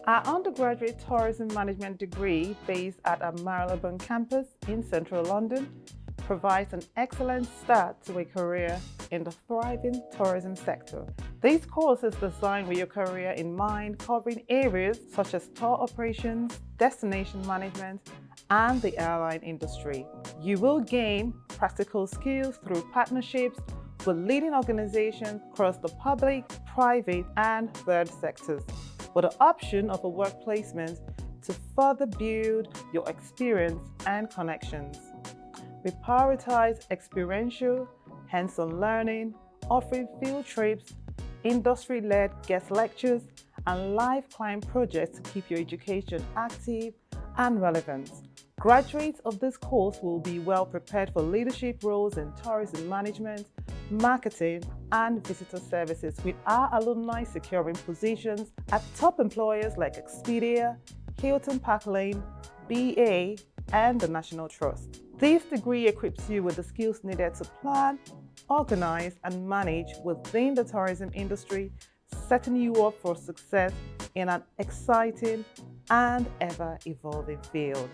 Our undergraduate tourism management degree, based at our Marylebone campus in central London, provides an excellent start to a career in the thriving tourism sector. This course is designed with your career in mind, covering areas such as tour operations, destination management, and the airline industry. You will gain practical skills through partnerships with leading organizations across the public, private, and third sectors, with the option of a work placement to further build your experience and connections. We prioritize experiential, hands-on learning, offering field trips, industry-led guest lectures, and live client projects to keep your education active and relevant. Graduates of this course will be well prepared for leadership roles in tourism management, marketing, and visitor services, with our alumni securing positions at top employers like Expedia, Hilton Park Lane, BA, and the National Trust. This degree equips you with the skills needed to plan, organize, and manage within the tourism industry, setting you up for success in an exciting and ever-evolving field.